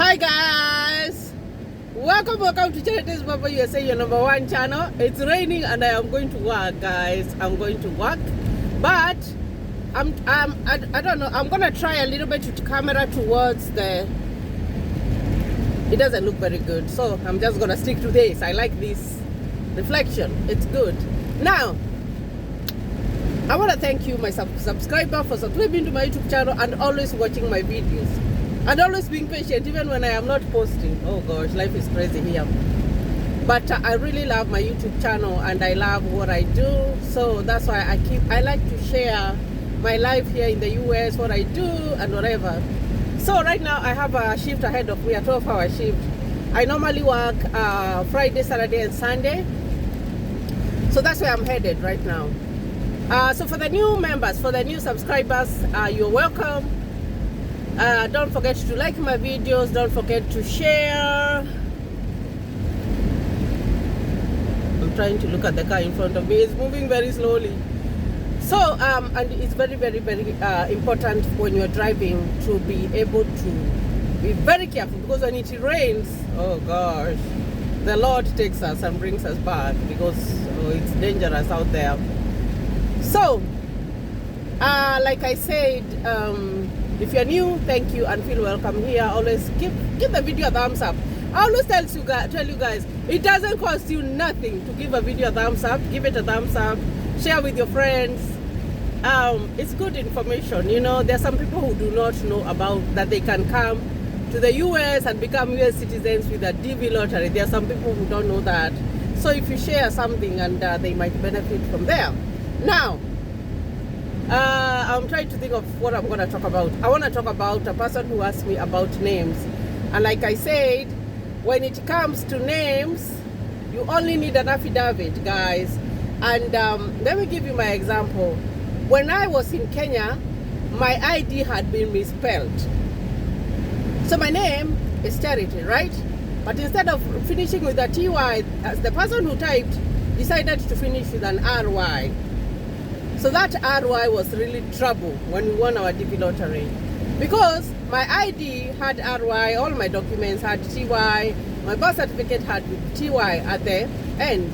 Hi guys, welcome to Charities Papa USA, your number one channel. It's raining and I am going to work, guys. I'm going to work, but I don't know. I'm gonna try a little bit to camera towards the. It doesn't look very good, so I'm just gonna stick to this. I like this reflection. It's good. Now, I want to thank you, my subscriber, for subscribing to my YouTube channel and always watching my videos. And always being patient even when I am not posting. Oh gosh, life is crazy here. But I really love my YouTube channel and I love what I do. So that's why I like to share my life here in the US, what I do and whatever. So right now I have a shift ahead of me, a 12-hour shift. I normally work Friday, Saturday and Sunday. So that's where I'm headed right now. So for the new members, for the new subscribers, you're welcome. Don't forget to like my videos. Don't forget to share. I'm trying to look at the car in front of me. It's moving very slowly. So, and it's very, very, very important when you're driving to be able to be very careful, because when it rains, oh gosh, the Lord takes us and brings us back, because it's dangerous out there. So, like I said, if you're new, thank you and feel welcome here. Always give the video a thumbs up. I always tell you guys, it doesn't cost you nothing to give a video a thumbs up. Give it a thumbs up. Share with your friends. It's good information. You know, there are some people who do not know about that they can come to the US and become US citizens with a DV lottery. There are some people who don't know that. So if you share something, and they might benefit from there. Now, I'm trying to think of what I'm going to talk about. I want to talk about a person who asked me about names. And like I said, when it comes to names, you only need an affidavit, guys. And let me give you my example. When I was in Kenya, my ID had been misspelled. So my name is Charity, right? But instead of finishing with a TY, the person who typed decided to finish with an RY. So that RY was really trouble when we won our DV lottery, because my ID had RY, all my documents had TY, my birth certificate had TY at the end.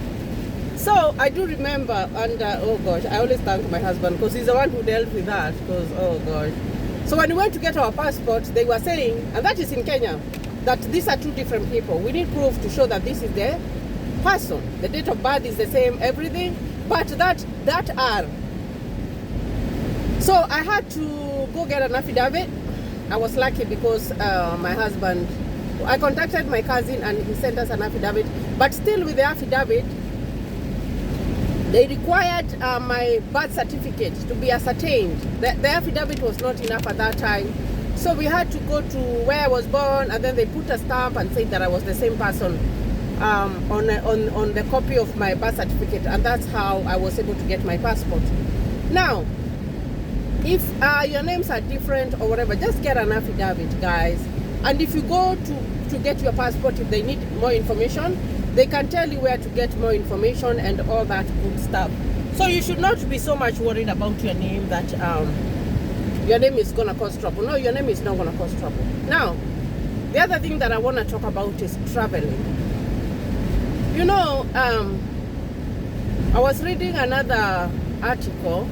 So I do remember, and oh gosh, I always thank my husband, because he's the one who dealt with that, because oh gosh. So when we went to get our passport, they were saying, and that is in Kenya, that these are two different people. We need proof to show that this is the person. The date of birth is the same, everything, but that R. So I had to go get an affidavit. I was lucky because my husband, I contacted my cousin and he sent us an affidavit. But still with the affidavit, they required my birth certificate to be ascertained. The affidavit was not enough at that time. So we had to go to where I was born, and then they put a stamp and said that I was the same person on the copy of my birth certificate. And that's how I was able to get my passport. Now, if your names are different or whatever, just get an affidavit, guys. And if you go to get your passport, if they need more information, they can tell you where to get more information and all that good stuff. So you should not be so much worried about your name, that your name is going to cause trouble. No, your name is not going to cause trouble. Now, the other thing that I want to talk about is traveling. You know, I was reading another article,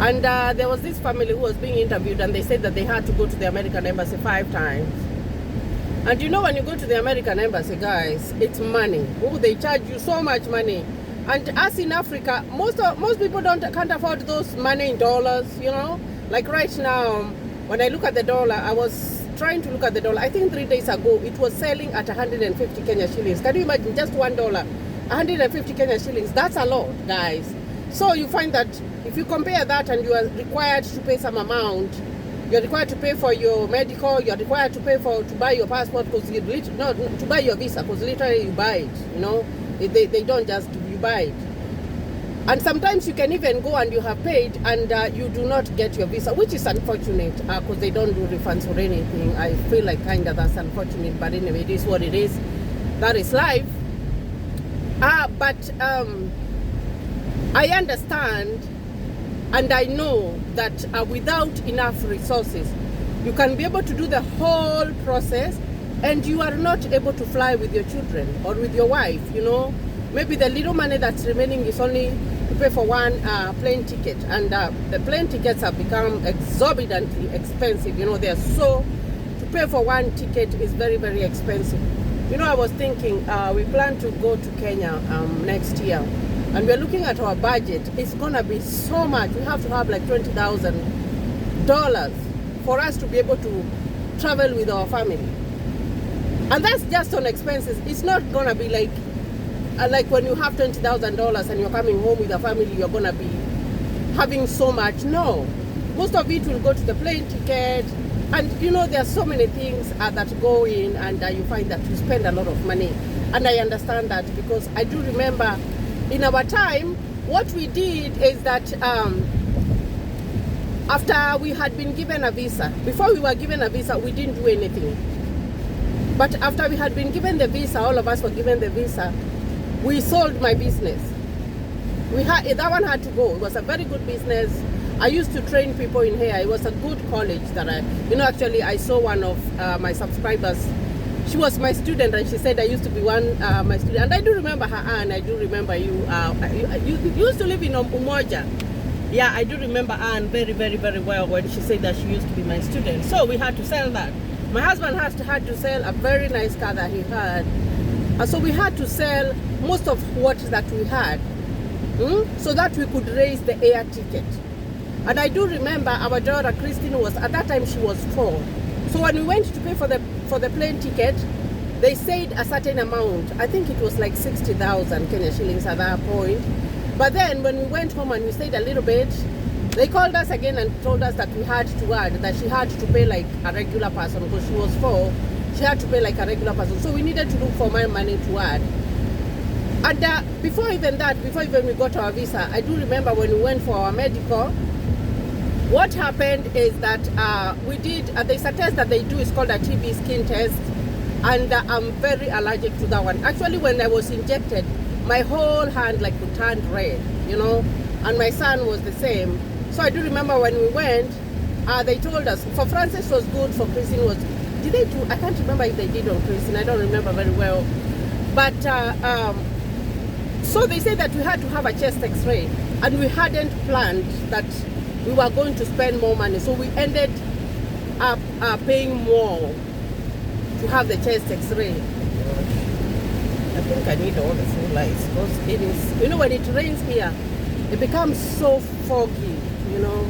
and there was this family who was being interviewed, and they said that they had to go to the American Embassy 5 times. And you know, when you go to the American Embassy, guys, it's money. Oh, they charge you so much money. And us in Africa, most people can't afford those money in dollars, you know. Like right now, when I look at the dollar, I was trying to look at the dollar. I think 3 days ago, it was selling at 150 Kenya shillings. Can you imagine, just $1, 150 Kenya shillings? That's a lot, guys. So you find that if you compare that, and you are required to pay some amount, you're required to pay for your medical, you're required to pay to buy your passport, because to buy your visa, because literally you buy it, you know. They don't just give you, buy it. And sometimes you can even go and you have paid and you do not get your visa, which is unfortunate, because they don't do refunds or anything. I feel like kind of that's unfortunate, but anyway, it is what it is. That is life. But I understand, and I know that without enough resources, You can be able to do the whole process, and you are not able to fly with your children or with your wife, you know. Maybe the little money that's remaining is only to pay for one plane ticket, and the plane tickets have become exorbitantly expensive. You know, they're so, to pay for one ticket is very, very expensive. You know, I was thinking, we plan to go to Kenya next year, and we're looking at our budget. It's gonna be so much. We have to have like $20,000 for us to be able to travel with our family. And that's just on expenses. It's not gonna be like when you have $20,000 and you're coming home with a family, you're gonna be having so much. No, most of it will go to the plane ticket, and you know, there are so many things that go in, and you find that you spend a lot of money. And I understand that, because I do remember in our time, what we did is that after we had been given a visa, before we were given a visa, we didn't do anything. But after we had been given the visa, all of us were given the visa, we sold my business. That one had to go. It was a very good business. I used to train people in hair. It was a good college that actually I saw one of my subscribers. She was my student, and she said I used to be my student. And I do remember her, Anne. I do remember you. You used to live in Umoja. Yeah, I do remember Anne very, very, very well when she said that she used to be my student. So we had to sell that. My husband had to sell a very nice car that he had. So we had to sell most of what that we had, so that we could raise the air ticket. And I do remember our daughter Christine was, at that time she was 4. So when we went to pay for the plane ticket, they said a certain amount. I think it was like 60,000 Kenya shillings at that point. But then when we went home and we stayed a little bit, they called us again and told us that we had to add, that she had to pay like a regular person, because she was 4. She had to pay like a regular person. So we needed to look for more money to add. And before even we got our visa, I do remember when we went for our medical, what happened is that we did, there's a test that they do, it's called a TB skin test, and I'm very allergic to that one. Actually, when I was injected, my whole hand like turned red, you know, and my son was the same. So I do remember when we went, they told us, for Francis was good, for Christine was, did they do, I can't remember if they did on Christine, I don't remember very well. But, so they said that we had to have a chest x-ray, and we hadn't planned that we were going to spend more money. So we ended up paying more to have the chest x-ray. I think I need all the full lights, because it is, you know, when it rains here, it becomes so foggy, you know.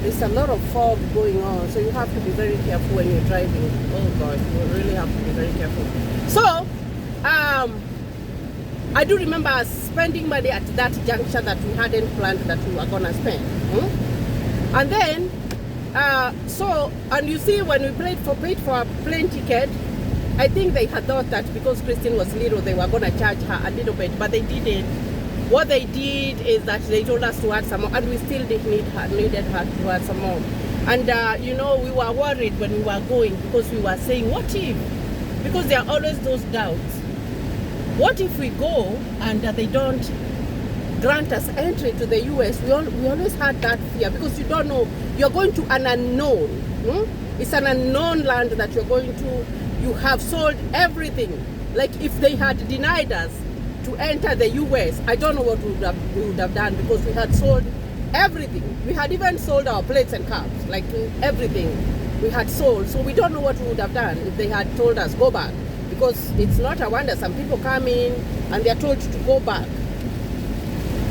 There's a lot of fog going on, so you have to be very careful when you're driving. Oh God, you really have to be very careful. So, I do remember spending money at that juncture that we hadn't planned that we were gonna spend. And then, and you see, when we paid for a plane ticket, I think they had thought that because Christine was little, they were gonna charge her a little bit, but they didn't. What they did is that they told us to add some more, and we still needed her to add some more. And you know, we were worried when we were going, because we were saying, what if? Because there are always those doubts. What if we go and they don't grant us entry to the US? We always had that fear, because you don't know, you're going to an unknown. It's an unknown land that you're going to. You have sold everything. Like if they had denied us to enter the US, I don't know what we would have done, because we had sold everything. We had even sold our plates and cups, like everything we had sold. So we don't know what we would have done if they had told us go back, because it's not a wonder some people come in and they're told to go back.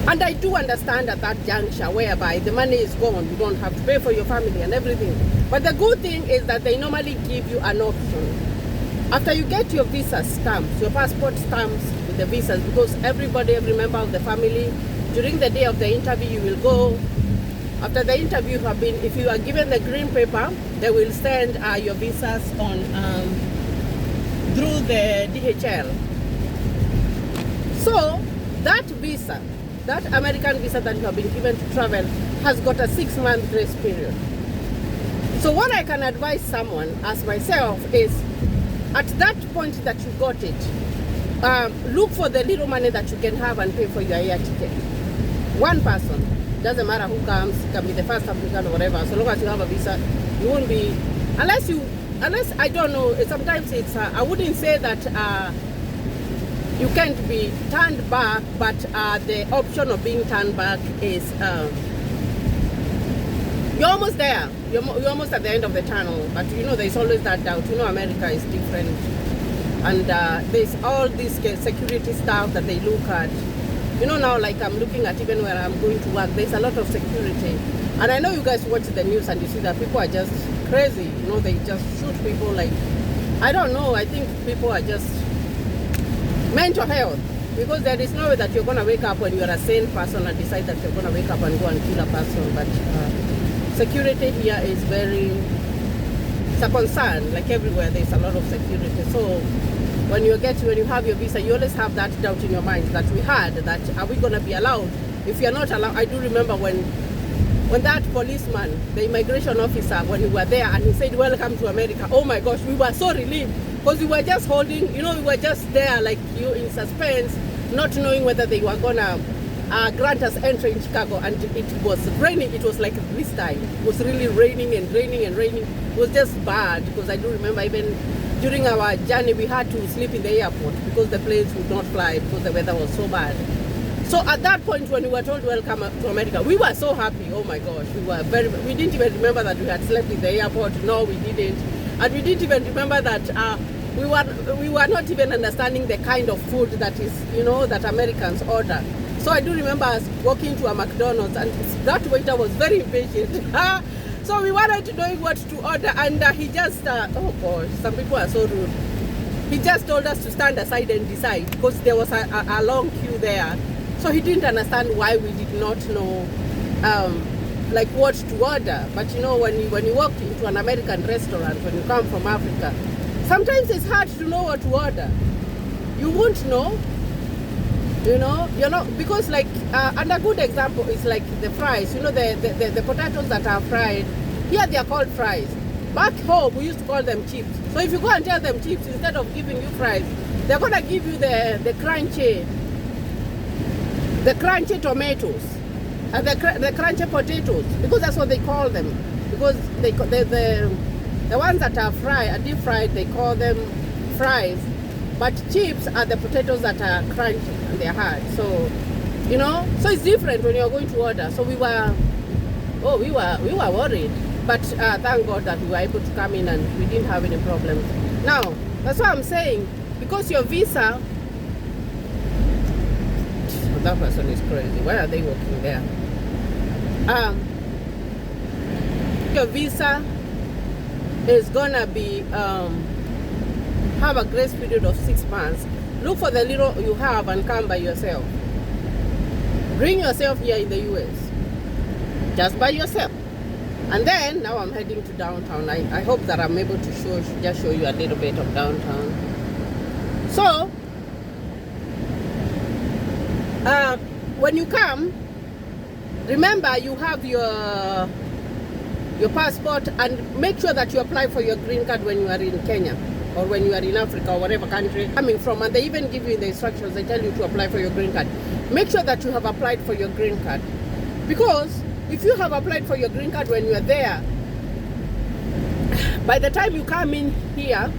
And I do understand at that juncture whereby the money is gone, you don't have to pay for your family and everything. But the good thing is that they normally give you an option. After you get your visa stamps, your passport stamps with the visas, because every member of the family, during the day of the interview, you will go. After the interview if you are given the green paper, they will send your visas on through the DHL. So that visa, that American visa that you have been given to travel, has got a 6-month grace period. So what I can advise someone as myself is, at that point that you got it, look for the little money that you can have and pay for your air ticket. One person, doesn't matter who comes, it can be the first African or whatever, so long as you have a visa, you won't be unless I don't know, sometimes it's, I wouldn't say that you can't be turned back, but the option of being turned back is, you're almost there. You're almost at the end of the tunnel, but you know, there's always that doubt. You know, America is different. And there's all this security stuff that they look at. You know, now, like I'm looking at even where I'm going to work, there's a lot of security. And I know you guys watch the news and you see that people are just crazy. You know, they just shoot people like, I don't know, I think people are just mental health. Because there is no way that you're going to wake up when you're a sane person and decide that you're going to wake up and go and kill a person. But security here is very, it's a concern. Like everywhere, there's a lot of security. So when you have your visa, you always have that doubt in your mind that we had, that are we going to be allowed? If you're not allowed, I do remember when that policeman, the immigration officer, when we were there and he said, welcome to America, oh my gosh, we were so relieved because we were just holding, you know, we were just there like you in suspense, not knowing whether they were going to grant us entry in Chicago. And it was raining. It was like this time. It was really raining and raining and raining. It was just bad because I do remember even during our journey, we had to sleep in the airport because the planes would not fly because the weather was so bad. So at that point, when we were told welcome to America, we were so happy. Oh my gosh, we didn't even remember that we had slept in the airport. No, we didn't. And we didn't even remember that we were not even understanding the kind of food that is, you know, that Americans order. So I do remember us walking to a McDonald's and that waiter was very impatient. So we wanted to know what to order and he just, oh gosh, some people are so rude. He just told us to stand aside and decide because there was a long queue there. So he didn't understand why we did not know like what to order. But you know, when you walk into an American restaurant, when you come from Africa, sometimes it's hard to know what to order. You won't know. You know, because like, and a good example is like the fries, you know, the potatoes that are fried, here they are called fries. Back home, we used to call them chips. So if you go and tell them chips, instead of giving you fries, they're going to give you the crunchy tomatoes, and the crunchy potatoes, because that's what they call them. Because the ones that are deep fried, they call them fries. But chips are the potatoes that are crunchy and they're hard. So, you know, so it's different when you're going to order. So we were worried. But thank God that we were able to come in and we didn't have any problems. Now, that's what I'm saying. Because your visa, that person is crazy. Why are they working there? Your visa is gonna be have a grace period of 6 months. Look for the little you have and come by yourself. Bring yourself here in the US, just by yourself. And then now I'm heading to downtown. I hope that I'm able to just show you a little bit of downtown. So when you come, remember you have your passport, and make sure that you apply for your green card when you are in Kenya or when you are in Africa or whatever country you're coming from. And they even give you the instructions. They tell you to apply for your green card. Make sure that you have applied for your green card, because if you have applied for your green card when you are there, by the time you come in here,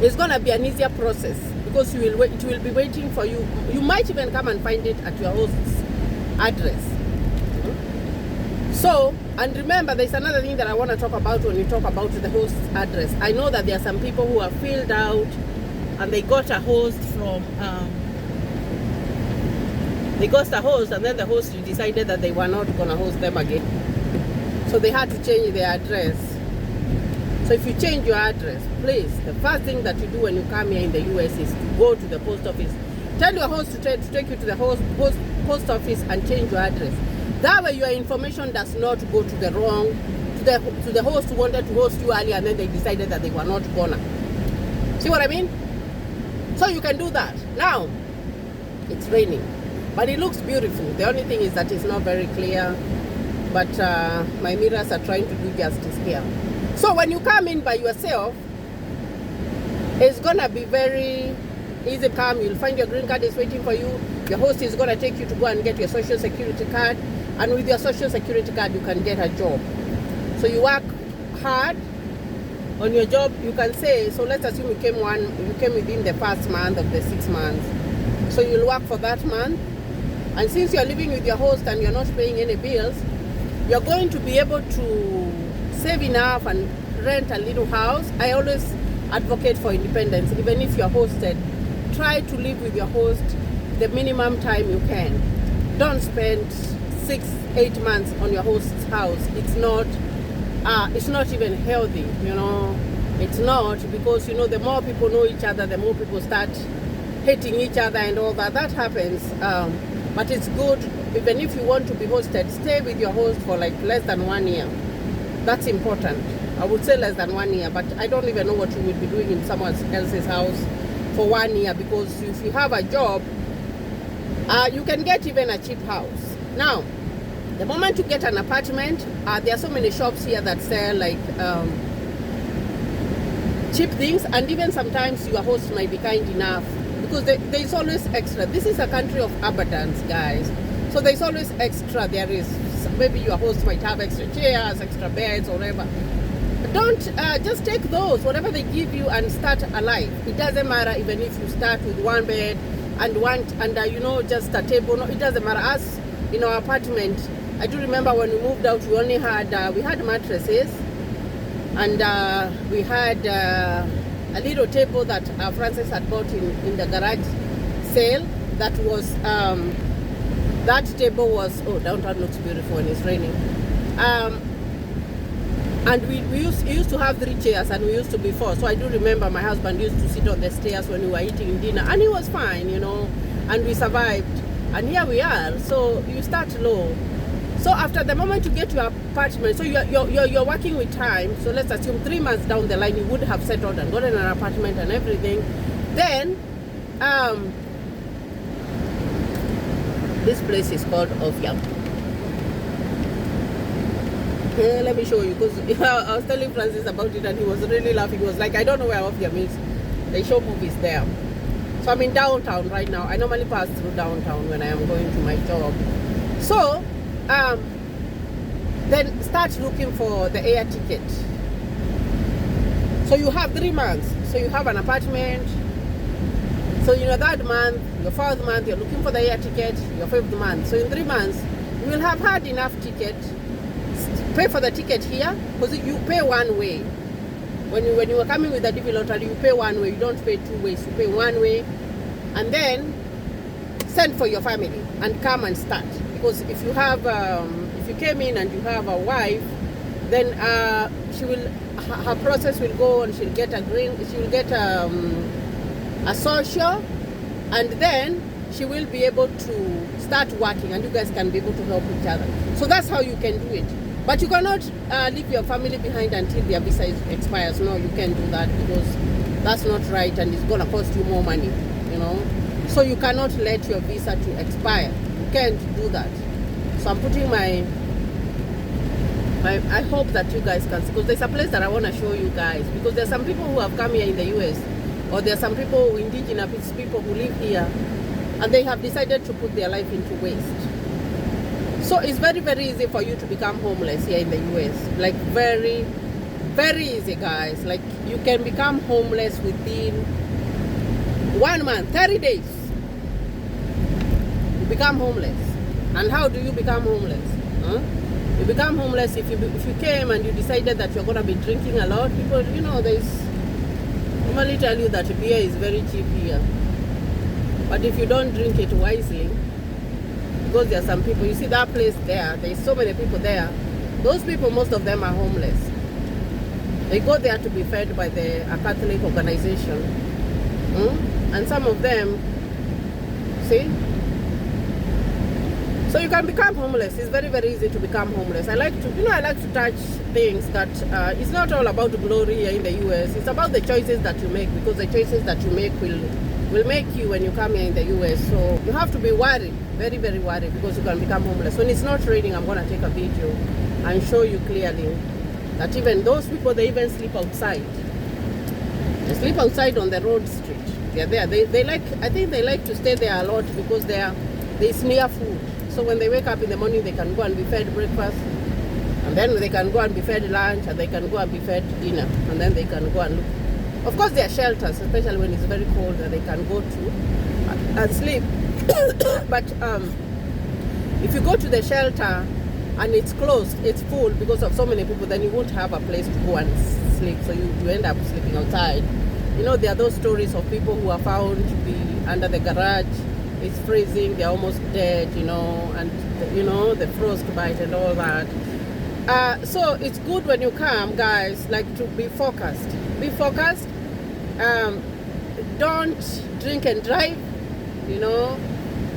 it's going to be an easier process, because it will be waiting for you. You might even come and find it at your host's address. So, and remember, there's another thing that I want to talk about when you talk about the host's address. I know that there are some people who have filled out and they got a host from, and then the host decided that they were not going to host them again. So they had to change their address. So if you change your address, please, the first thing that you do when you come here in the US is to go to the post office. Tell your host to take you to the post office and change your address. That way your information does not go to the wrong, to the host who wanted to host you earlier and then they decided that they were not gonna. See what I mean? So you can do that. Now, it's raining, but it looks beautiful. The only thing is that it's not very clear, but my mirrors are trying to do justice here. So when you come in by yourself, it's gonna be very easy. Come, you'll find your green card is waiting for you. Your host is gonna take you to go and get your social security card, and with your social security card, you can get a job. So you work hard, on your job, you can say, so let's assume you came within the first month of the 6 months. So you'll work for that month. And since you're living with your host and you're not paying any bills, you're going to be able to save enough and rent a little house. I always advocate for independence. Even if you're hosted, try to live with your host the minimum time you can. Don't spend 6-8 months on your host's house. It's not even healthy, you know. It's not, because, you know, the more people know each other, the more people start hating each other and all that. That happens. But it's good, even if you want to be hosted, stay with your host for like less than 1 year. That's important. I would say less than 1 year, but I don't even know what you will be doing in someone else's house for 1 year, because if you have a job, you can get even a cheap house. Now, the moment you get an apartment, there are so many shops here that sell like cheap things, and even sometimes your host might be kind enough, because there is always extra. This is a country of abundance, guys. So there's always extra. There is, maybe your host might have extra chairs, extra beds, or whatever. Don't just take those, whatever they give you, and start a life. It doesn't matter even if you start with one bed and you know, just a table. No, it doesn't matter. Us in our apartment, I do remember when we moved out, we only had mattresses, and we had a little table that Francis had bought in the garage sale. That was that table was, oh, downtown looks beautiful when it's raining. And we used to have 3 chairs, and we used to be 4. So I do remember my husband used to sit on the stairs when we were eating dinner, and he was fine, you know, and we survived. And here we are. So you start low. So after the moment you get to your apartment, so you're working with time. So let's assume 3 months down the line, you would have settled and gotten an apartment and everything. Then, this place is called Ofiam. Let me show you, because I was telling Francis about it and he was really laughing. He was like, I don't know where Ofiam is. They show movies there. So I'm in downtown right now. I normally pass through downtown when I am going to my job. So, then start looking for the air ticket. So you have 3 months. So you have an apartment. So in your 3rd month, your 4th month, you're looking for the air ticket, your 5th month. So in 3 months, you will have had enough ticket. Pay for the ticket here, because you pay one way. When you are coming with the DV lottery, you pay one way. You don't pay 2 ways. You pay one way, and then send for your family and come and start. Because if you have, if you came in and you have a wife, then her process will go, and she'll get a social, and then she will be able to start working, and you guys can be able to help each other. So that's how you can do it. But you cannot leave your family behind until their visa expires. No, you can't do that, because that's not right, and it's gonna cost you more money, you know. So you cannot let your visa to expire. You can't do that. So I'm putting my I hope that you guys can see, because there's a place that I want to show you guys, because there's some people who have come here in the US, or there's some people, indigenous people who live here, and they have decided to put their life into waste. So it's very, very easy for you to become homeless here in the US. Like very, very easy, guys. Like you can become homeless within 1 month, 30 days. You become homeless. And how do you become homeless? Huh? You become homeless if you came and you decided that you're going to be drinking a lot. People, you know, they normally tell you that beer is very cheap here. But if you don't drink it wisely, because there are some people, you see that place there's so many people there. Those people, most of them are homeless. They go there to be fed by a Catholic organization. And some of them, see? So you can become homeless. It's very, very easy to become homeless. I like to touch things that, it's not all about glory here in the US. It's about the choices that you make, because the choices that you make will make you when you come here in the US. So you have to be worried, very, very worried, because you can become homeless. When it's not raining, I'm going to take a video and show you clearly that even those people, they even sleep outside. They sleep outside on the road street. They're there. I think they like to stay there a lot, because there's near food. So when they wake up in the morning, they can go and be fed breakfast. And then they can go and be fed lunch, and they can go and be fed dinner, and then they can go and look. Of course, there are shelters, especially when it's very cold, that they can go to and sleep. But if you go to the shelter and it's closed, it's full because of so many people, then you won't have a place to go and sleep. So you end up sleeping outside. You know, there are those stories of people who are found to be under the garage. It's freezing, they're almost dead, you know, and, you know, the frostbite and all that. So it's good when you come, guys, like to be focused. Be focused. Don't drink and drive, you know,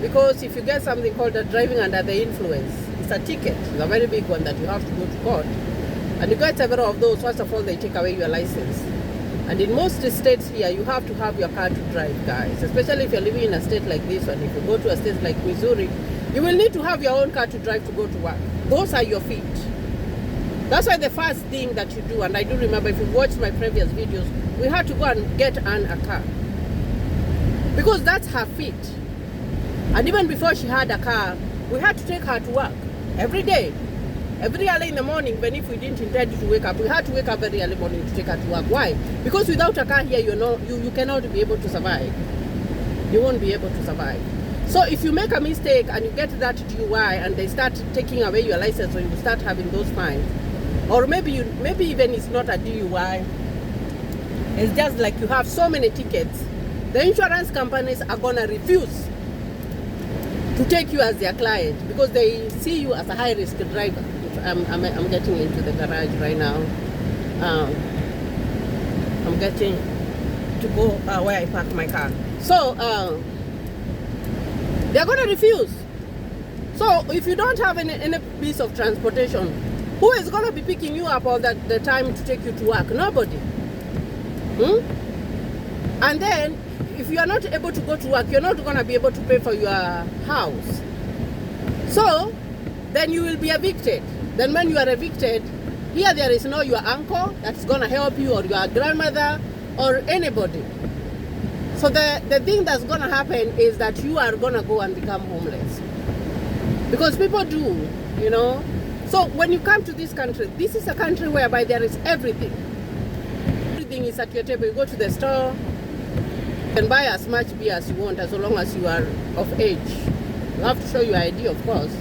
because if you get something called a driving under the influence, it's a ticket. It's a very big one that you have to go to court. And you get several of those. First of all, they take away your license. And in most states here, you have to have your car to drive, guys. Especially if you're living in a state like this one. If you go to a state like Missouri, you will need to have your own car to drive to go to work. Those are your feet. That's why the first thing that you do, and I do remember if you watched my previous videos, we had to go and get Anne a car. Because that's her feet. And even before she had a car, we had to take her to work every day. Every early in the morning, even if we didn't intend to wake up, we had to wake up very early morning to take her to work. Why? Because without a car here, you cannot be able to survive. You won't be able to survive. So if you make a mistake and you get that DUI and they start taking away your license, or you start having those fines, or maybe even it's not a DUI, it's just like you have so many tickets, the insurance companies are gonna refuse to take you as their client because they see you as a high-risk driver. I'm getting into the garage right now. I'm getting to go where I park my car. So they're going to refuse. So if you don't have any piece of transportation, who is going to be picking you up all the time to take you to work? Nobody. And then if you are not able to go to work, you're not going to be able to pay for your house. So then you will be evicted. Then when you are evicted, here there is no your uncle that's going to help you, or your grandmother, or anybody. So the thing that's going to happen is that you are going to go and become homeless. Because people do, you know. So when you come to this country, this is a country whereby there is everything. Everything is at your table. You go to the store, you can buy as much beer as you want as long as you are of age. You have to show your ID, of course.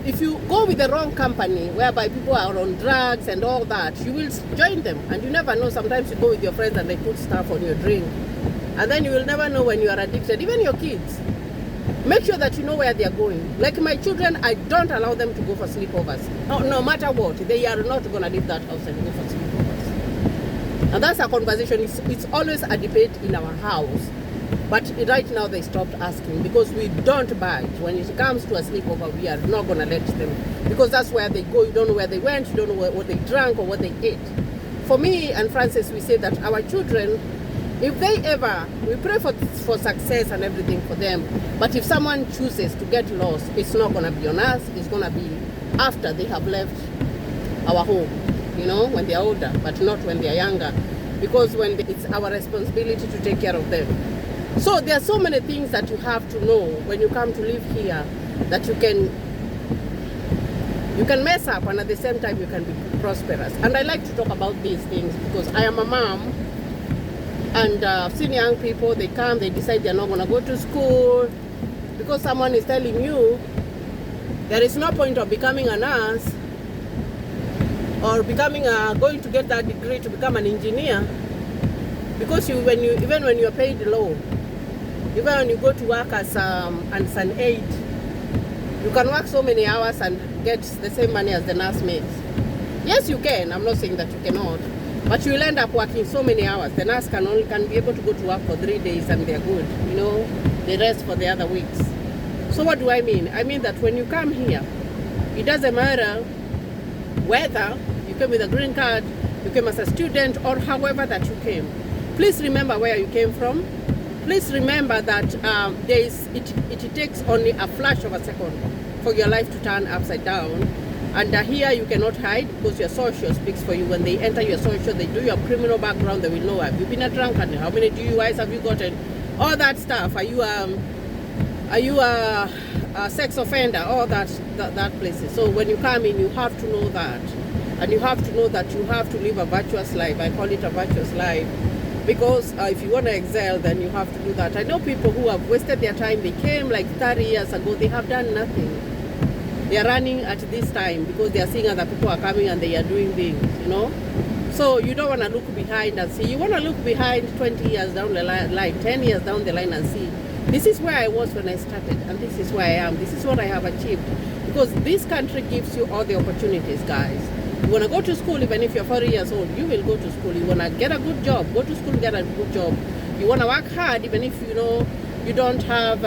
If you go with the wrong company, whereby people are on drugs and all that, you will join them. And you never know, sometimes you go with your friends and they put stuff on your drink. And then you will never know when you are addicted. Even your kids, make sure that you know where they are going. Like my children, I don't allow them to go for sleepovers. No matter what, they are not going to leave that house and go for sleepovers. And that's a conversation. It's always a debate in our house. But right now they stopped asking because we don't budge. When it comes to a sleepover, we are not going to let them. Because that's where they go. You don't know where they went. You don't know what they drank or what they ate. For me and Francis, we say that our children, if they ever, we pray for success and everything for them. But if someone chooses to get lost, it's not going to be on us. It's going to be after they have left our home, you know, when they are older, but not when they are younger. Because it's our responsibility to take care of them. So there are so many things that you have to know when you come to live here, that you can mess up and at the same time you can be prosperous. And I like to talk about these things because I am a mom, and I've seen young people, they come, they decide they're not going to go to school because someone is telling you there is no point of becoming a nurse or going to get that degree to become an engineer, because even when you're paid low, even when you go to work as an aide, you can work so many hours and get the same money as the nursemaid. Yes, you can. I'm not saying that you cannot, but you will end up working so many hours. The nurse can be able to go to work for 3 days and they're good. You know, they rest for the other weeks. So what do I mean? I mean that when you come here, it doesn't matter whether you came with a green card, you came as a student, or however that you came. Please remember where you came from. Please remember that it takes only a flash of a second for your life to turn upside down. And here you cannot hide because your social speaks for you. When they enter your social, they do your criminal background, they will know, have you been a drunkard? How many DUIs have you gotten? All that stuff. Are you sex offender, all that places. So when you come in, you have to know that. And you have to know that you have to live a virtuous life. I call it a virtuous life. Because if you want to excel, then you have to do that. I know people who have wasted their time. They came like 30 years ago. They have done nothing. They are running at this time because they are seeing other people are coming and they are doing things, you know. So you don't want to look behind and see. You want to look behind 20 years down the line, 10 years down the line and see, this is where I was when I started and this is where I am. This is what I have achieved. Because this country gives you all the opportunities, guys. You want to go to school, even if you're 40 years old, you will go to school. You want to get a good job, go to school, get a good job. You want to work hard, even if you know you don't have,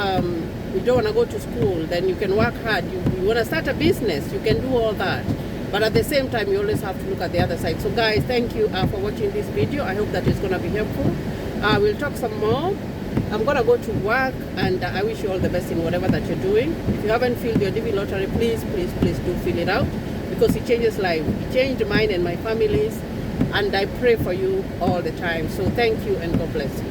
you don't want to go to school, then you can work hard. You want to start a business, you can do all that. But at the same time, you always have to look at the other side. So guys, thank you for watching this video. I hope that it's going to be helpful. We'll talk some more. I'm going to go to work, and I wish you all the best in whatever that you're doing. If you haven't filled your DV lottery, please do fill it out, because it changes life. It changed mine and my family's, and I pray for you all the time. So thank you and God bless you.